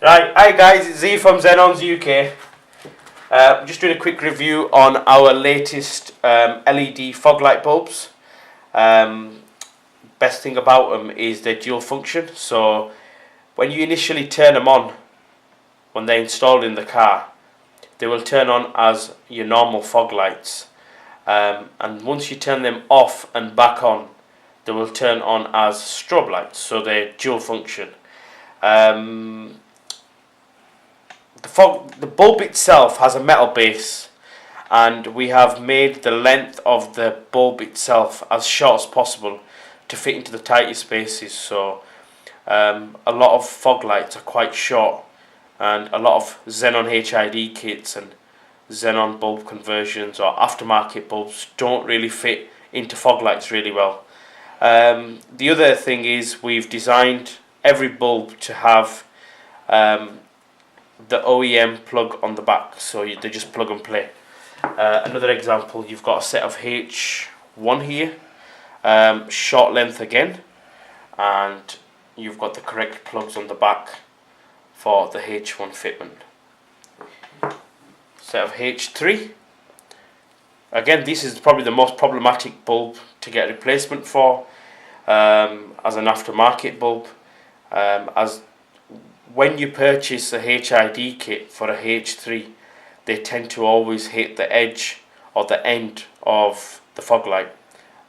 Right, hi guys, it's Z from Xenonz UK. Just doing a quick review on our latest LED fog light bulbs. Best thing about them is their dual function. So when you initially turn them on, when they're installed in the car, they will turn on as your normal fog lights. And once you turn them off and back on, they will turn on as strobe lights. So they're dual function. The bulb itself has a metal base, and we have made the length of the bulb itself as short as possible to fit into the tightest spaces. So a lot of fog lights are quite short, and a lot of Xenon HID kits and Xenon bulb conversions or aftermarket bulbs don't really fit into fog lights really well. The other thing is we've designed every bulb to have the OEM plug on the back, so they just plug and play. Another example, you've got a set of H1 here, short length again, and you've got the correct plugs on the back for the H1 fitment. Set of H3, again this is probably the most problematic bulb to get a replacement for as an aftermarket bulb, as when you purchase a HID kit for a H3, they tend to always hit the edge or the end of the fog light,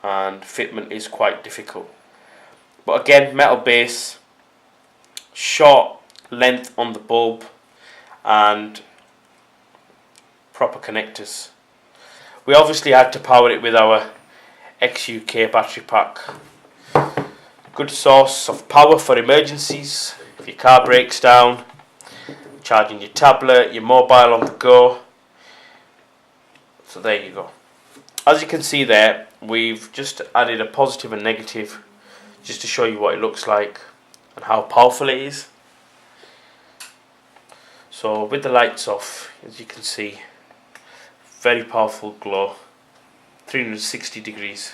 and fitment is quite difficult. But again, metal base, short length on the bulb, and proper connectors. We obviously had to power it with our XUK battery pack. Good source of power for emergencies. If your car breaks down, charging your tablet, your mobile on the go. So there you go. As you can see there, we've just added a positive and negative just to show you what it looks like and how powerful it is. So with the lights off, as you can see, very powerful glow, 360 degrees.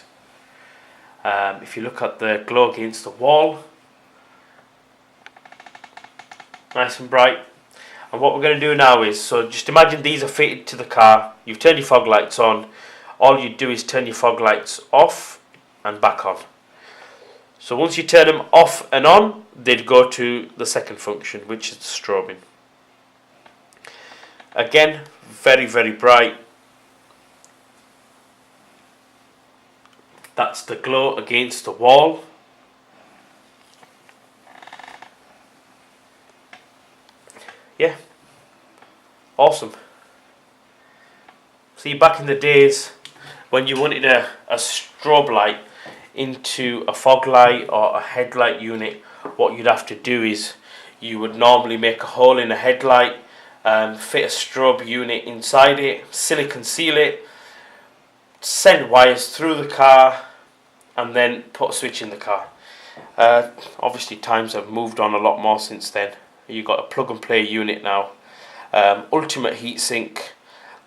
If you look at the glow against the wall, nice and bright. And what we're going to do now is, so just imagine these are fitted to the car, you've turned your fog lights on, all you do is turn your fog lights off and back on. So once you turn them off and on, they'd go to the second function, which is the strobing. Again, very, very bright. That's the glow against the wall. Yeah, awesome. See, back in the days when you wanted a strobe light into a fog light or a headlight unit, what you'd have to do is you would normally make a hole in a headlight, fit a strobe unit inside it, silicone seal it, send wires through the car, and then put a switch in the car. Obviously times have moved on a lot more since then. You've got a plug and play unit now. Ultimate heatsink.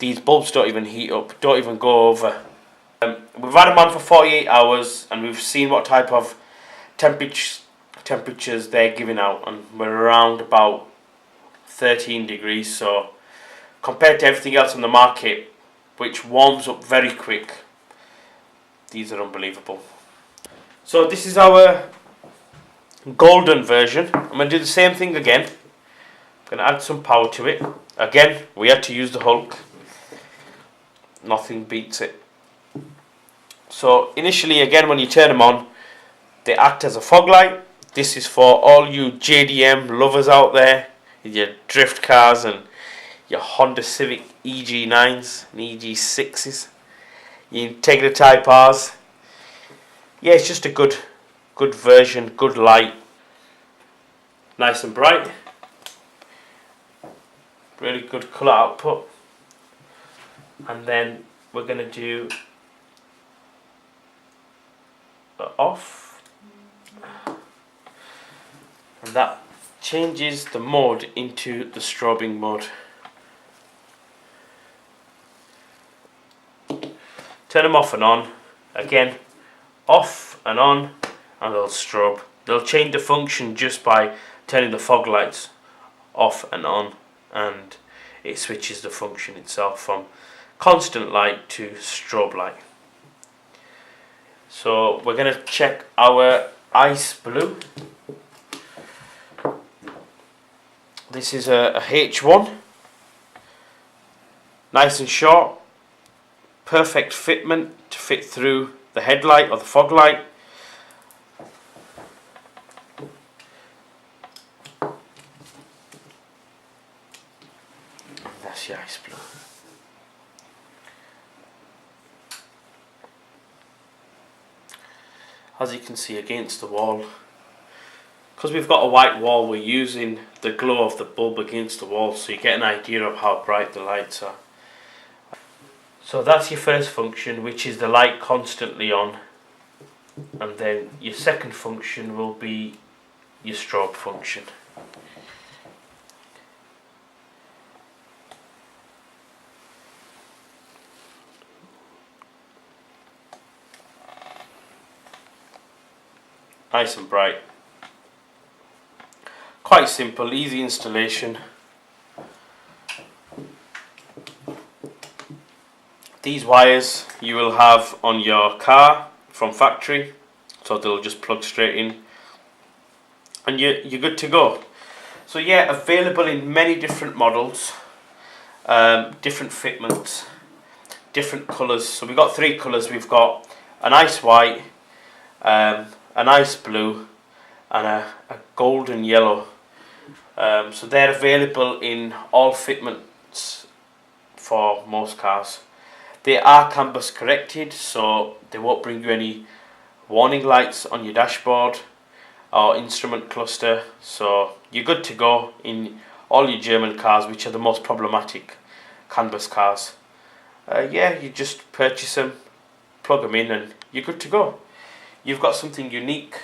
These bulbs don't even heat up, don't even go over. We've had them on for 48 hours and we've seen what type of temperatures they're giving out, and we're around about 13 degrees. So compared to everything else on the market, which warms up very quick, these are unbelievable. So this is our golden version. I'm going to do the same thing again. I'm going to add some power to it. Again, we had to use the Hulk. Nothing beats it. So initially, again, when you turn them on, they act as a fog light. This is for all you JDM lovers out there, your drift cars and your Honda Civic EG9s and EG6s, your Integra Type Rs. Yeah, it's just a good version, good light, nice and bright, really good colour output. And then we're going to do the off, and that changes the mode into the strobing mode. Turn them off and on, again off and on, and they'll strobe. They'll change the function just by turning the fog lights off and on, and it switches the function itself from constant light to strobe light. So we're going to check our ice blue. This is a H1, nice and short, perfect fitment to fit through the headlight or the fog light. And that's your ice blue. As you can see against the wall, because we've got a white wall, we're using the glow of the bulb against the wall so you get an idea of how bright the lights are. So that's your first function, which is the light constantly on, and then your second function will be your strobe function. Nice and bright. Quite simple, easy installation. These wires you will have on your car from factory, so they'll just plug straight in, and you're good to go. So yeah, available in many different models, different fitments, different colours. So we've got 3 colours. We've got an ice white, an ice blue, and a golden yellow. So they're available in all fitments for most cars. They are CAN bus corrected, so they won't bring you any warning lights on your dashboard or instrument cluster, so you're good to go in all your German cars, which are the most problematic CAN bus cars. Yeah, you just purchase them, plug them in, and you're good to go. You've got something unique,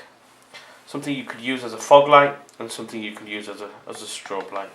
something you could use as a fog light, and something you can use as a strobe light.